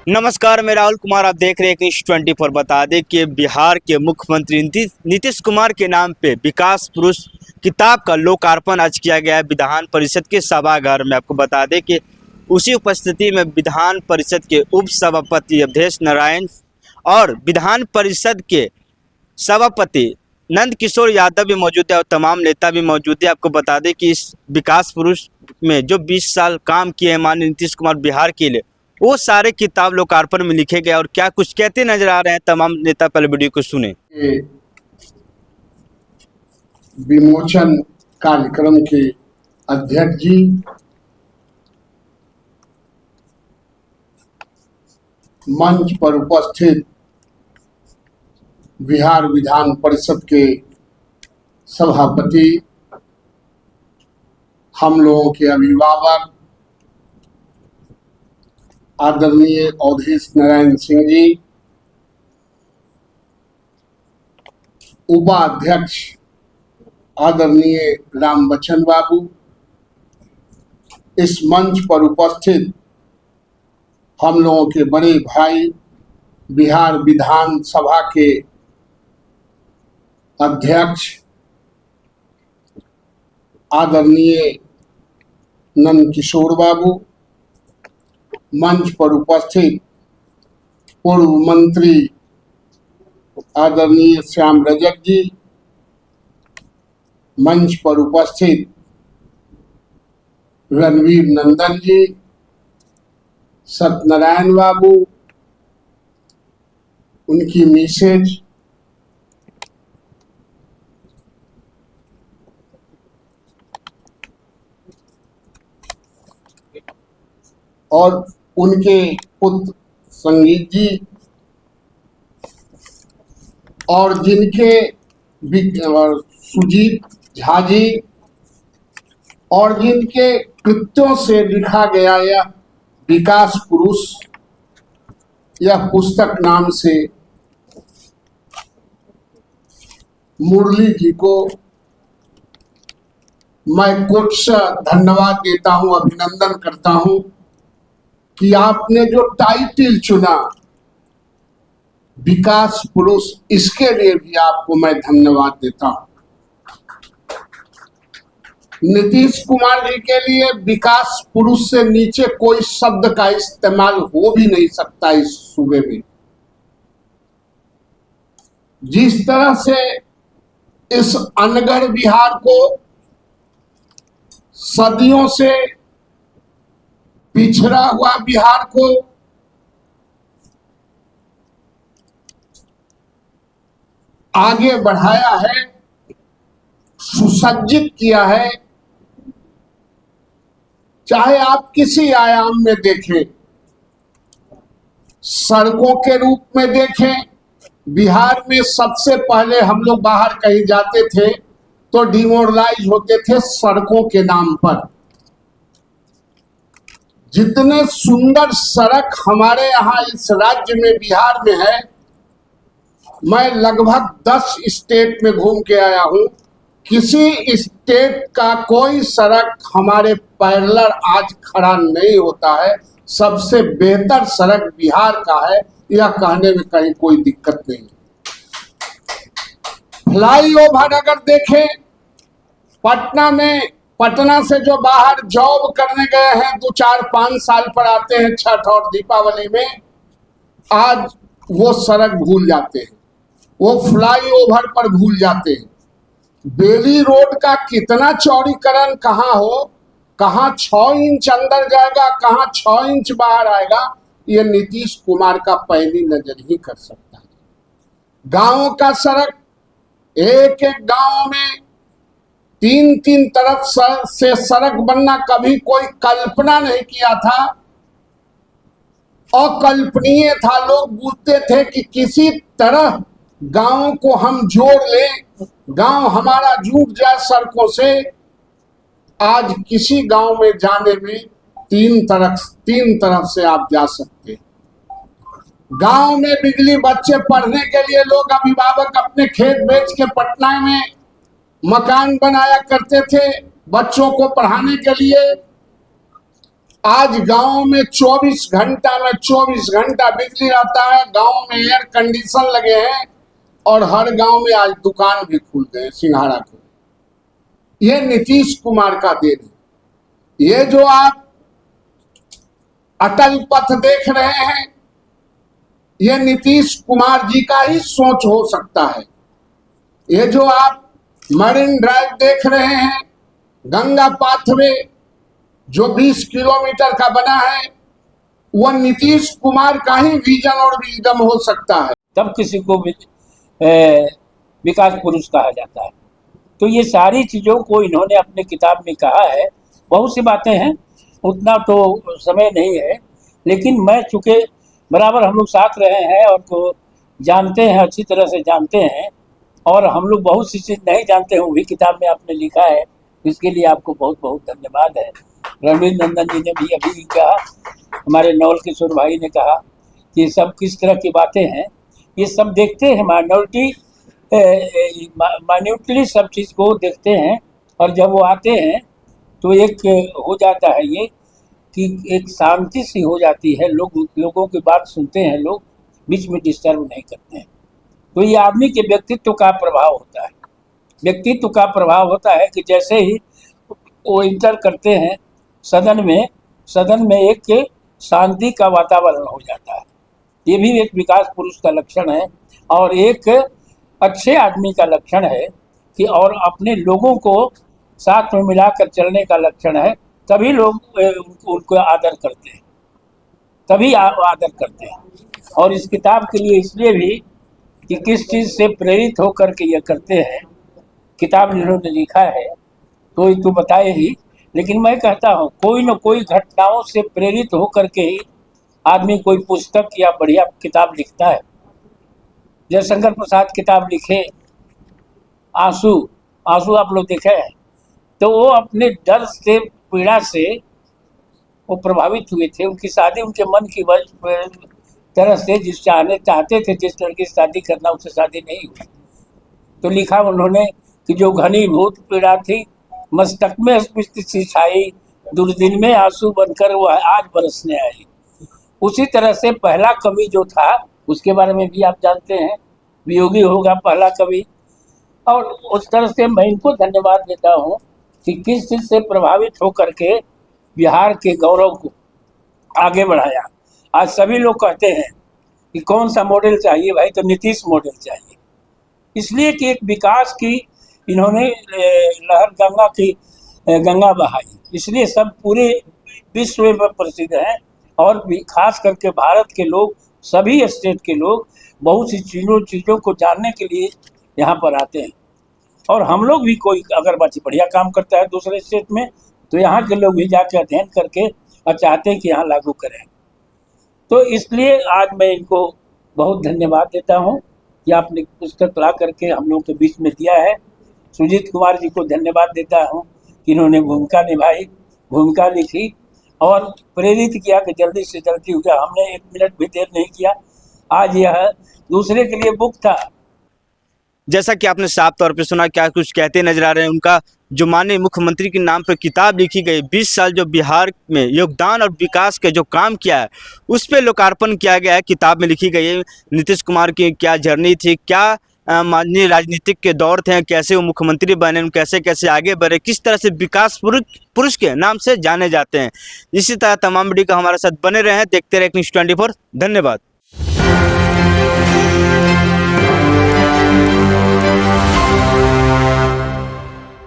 नमस्कार, मैं राहुल कुमार। आप देख रहे हैं न्यूज़ 24। बता दें कि बिहार के मुख्यमंत्री नीतीश कुमार के नाम पे विकास पुरुष किताब का लोकार्पण आज किया गया है विधान परिषद के सभागार में। आपको बता दें कि उसी उपस्थिति में विधान परिषद के उप सभापति अवधेश नारायण और विधान परिषद के सभापति नंद किशोर यादव भी मौजूद है और तमाम नेता भी मौजूद है। आपको बता दें कि इस विकास पुरुष में जो 20 साल काम किए हैं माननीय नीतीश कुमार बिहार के लिए, वो सारे किताब लोकार्पण में लिखे गए और क्या कुछ कहते नजर आ रहे हैं तमाम नेता। पहले वीडियो को सुने। विमोचन कार्यक्रम के अध्यक्ष जी, मंच पर उपस्थित बिहार विधान परिषद के सभापति, हम लोगों के अभिभावक आदरणीय अवधेश नारायण सिंह जी, उपाध्यक्ष आदरणीय राम बच्चन बाबू, इस मंच पर उपस्थित हम लोगों के बड़े भाई बिहार विधान सभा के अध्यक्ष आदरणीय नंद किशोर बाबू, मंच पर उपस्थित पूर्व मंत्री आदरणीय श्याम रजक जी, मंच पर उपस्थित रणवीर नंदन जी, सत्यनारायण बाबू, उनकी मिसेज, और उनके पुत्र संगीत जी, और जिनके सुजीत झा जी, और जिनके कृत्यों से लिखा गया यह विकास पुरुष, यह पुस्तक नाम से मुरली जी को मैं कोटि धन्यवाद देता हूं, अभिनंदन करता हूं कि आपने जो टाइटल चुना विकास पुरुष, इसके लिए भी आपको मैं धन्यवाद देता हूं। नीतीश कुमार जी के लिए विकास पुरुष से नीचे कोई शब्द का इस्तेमाल हो भी नहीं सकता इस सूबे में। जिस तरह से इस अनगढ़ बिहार को सदियों से पिछड़ा हुआ बिहार को आगे बढ़ाया है, सुसज्जित किया है, चाहे आप किसी आयाम में देखें, सड़कों के रूप में देखें। बिहार में सबसे पहले हम लोग बाहर कहीं जाते थे तो डिमोरलाइज होते थे सड़कों के नाम पर। जितने सुंदर सड़क हमारे यहाँ इस राज्य में बिहार में है, मैं लगभग 10 स्टेट में घूम के आया हूँ, किसी स्टेट का कोई सड़क हमारे पैरेलल आज खड़ा नहीं होता है। सबसे बेहतर सड़क बिहार का है, यह कहने में कहीं कोई दिक्कत नहीं। फ्लाईओवर अगर देखें, पटना में, पटना से जो बाहर जॉब करने गए हैं 2, 4, 5 साल पर आते हैं छठ और दीपावली में, आज वो सड़क भूल जाते हैं, वो फ्लाईओवर पर भूल जाते हैं। बेली रोड का कितना चौड़ीकरण कहाँ हो, कहाँ 6 इंच अंदर जाएगा, कहाँ 6 इंच बाहर आएगा, ये नीतीश कुमार का पैनी नजर ही कर सकता है। गांवों का सड़क, एक एक गांव में 3-3 तरफ से सड़क बनना कभी कोई कल्पना नहीं किया था, अकल्पनीय था। लोग पूछते थे कि किसी तरह गांवों को हम जोड़ लें, गांव हमारा जुड़ जाए सड़कों से। आज किसी गांव में जाने में 3 तरफ से आप जा सकते हैं। गांव में बिजली, बच्चे पढ़ने के लिए लोग अभिभावक अपने खेत बेच के पटना में मकान बनाया करते थे बच्चों को पढ़ाने के लिए। आज गांव में 24 घंटा में 24 घंटा बिजली रहता है, गांव में एयर कंडीशन लगे हैं और हर गांव में आज दुकान भी खुल गए सिंघाड़ा के। ये नीतीश कुमार का देन है। ये जो आप अटल पथ देख रहे हैं, ये नीतीश कुमार जी का ही सोच हो सकता है। ये जो आप मरीन ड्राइव देख रहे हैं, गंगा पाथवे जो 20 किलोमीटर का बना है, वह नीतीश कुमार का ही विजन और विजडम हो सकता है। तब किसी को विकास पुरुष कहा जाता है। तो ये सारी चीज़ों को इन्होंने अपने किताब में कहा है। बहुत सी बातें हैं, उतना तो समय नहीं है, लेकिन मैं चूँकि बराबर हम लोग साथ रहे हैं और को जानते हैं, अच्छी तरह से जानते हैं, और हम लोग बहुत सी चीज़ नहीं जानते हैं, वो भी किताब में आपने लिखा है। इसके लिए आपको बहुत बहुत धन्यवाद है। रणवीर नंदन जी ने भी अभी कहा, हमारे नवल किशोर भाई ने कहा कि ये सब किस तरह की बातें हैं। ये सब देखते हैं, माइन्यूटली सब चीज़ को देखते हैं, और जब वो आते हैं तो एक हो जाता है ये कि एक शांति सी हो जाती है। लोगों की बात सुनते हैं, लोग बीच में डिस्टर्ब नहीं करते हैं। तो ये आदमी के व्यक्तित्व का प्रभाव होता है। व्यक्तित्व का प्रभाव होता है कि जैसे ही वो इंटर करते हैं सदन में एक शांति का वातावरण हो जाता है। ये भी एक विकास पुरुष का लक्षण है और एक अच्छे आदमी का लक्षण है कि और अपने लोगों को साथ में मिलाकर चलने का लक्षण है। तभी लोग उनको आदर करते हैं, तभी आदर करते हैं। और इस किताब के लिए इसलिए भी कि किस चीज़ से प्रेरित होकर के ये करते हैं, किताब जिन्होंने लिखा है तो बताए ही, लेकिन मैं कहता हूँ कोई न कोई घटनाओं से प्रेरित होकर के ही आदमी कोई पुस्तक या बढ़िया किताब लिखता है। जयशंकर प्रसाद किताब लिखे आंसू आप लोग देखे हैं, तो वो अपने डर से, पीड़ा से वो प्रभावित हुए थे। उनकी शादी उनके मन की तरह से चाहते थे जिस लड़की से शादी करना, उससे शादी नहीं हुई। तो लिखा उन्होंने कि जो घनीभूत पीड़ा थी मस्तक में स्मृति सी छाई, दुर्दिन में आंसू बनकर वह आज बरसने आई। उसी तरह से पहला कवि जो था, उसके बारे में भी आप जानते हैं, वियोगी होगा पहला कवि। और उस तरह से मैं इनको धन्यवाद देता हूँ कि किस चीज़ से प्रभावित होकर के बिहार के गौरव को आगे बढ़ाया। आज सभी लोग कहते हैं कि कौन सा मॉडल चाहिए भाई, तो नीतीश मॉडल चाहिए। इसलिए कि एक विकास की इन्होंने लहर गंगा बहाई, इसलिए सब पूरे विश्व में प्रसिद्ध हैं। और भी खास करके भारत के लोग, सभी स्टेट के लोग बहुत सी चीज़ों को जानने के लिए यहाँ पर आते हैं। और हम लोग भी कोई अगर बढ़िया काम करता है दूसरे स्टेट में, तो यहाँ के लोग भी जाके अध्ययन करके और चाहते हैं कि यहाँ लागू करें। तो इसलिए आज मैं इनको बहुत धन्यवाद देता हूँ कि आपने पुस्तक ला करके हम लोगों के बीच में दिया है। सुजीत कुमार जी को धन्यवाद देता हूँ कि इन्होंने भूमिका निभाई, भूमिका लिखी और प्रेरित किया कि जल्दी से जल्दी हो गया। हमने 1 मिनट भी देर नहीं किया। आज यह दूसरे के लिए बुक था। जैसा कि आपने साफ तौर पे सुना, क्या कुछ कहते नजर आ रहे हैं। उनका जो माननीय मुख्यमंत्री के नाम पर किताब लिखी गई, 20 साल जो बिहार में योगदान और विकास के जो काम किया है उस पर लोकार्पण किया गया है, किताब में लिखी गई है। नीतीश कुमार की क्या जर्नी थी, क्या माननीय राजनीतिक के दौर थे, कैसे वो मुख्यमंत्री बने, कैसे कैसे आगे बढ़े, किस तरह से विकास पुरुष के नाम से जाने जाते हैं। इसी तरह तमाम वीडियो का हमारे साथ बने रहे हैं, देखते रहे न्यूज़ 24। धन्यवाद।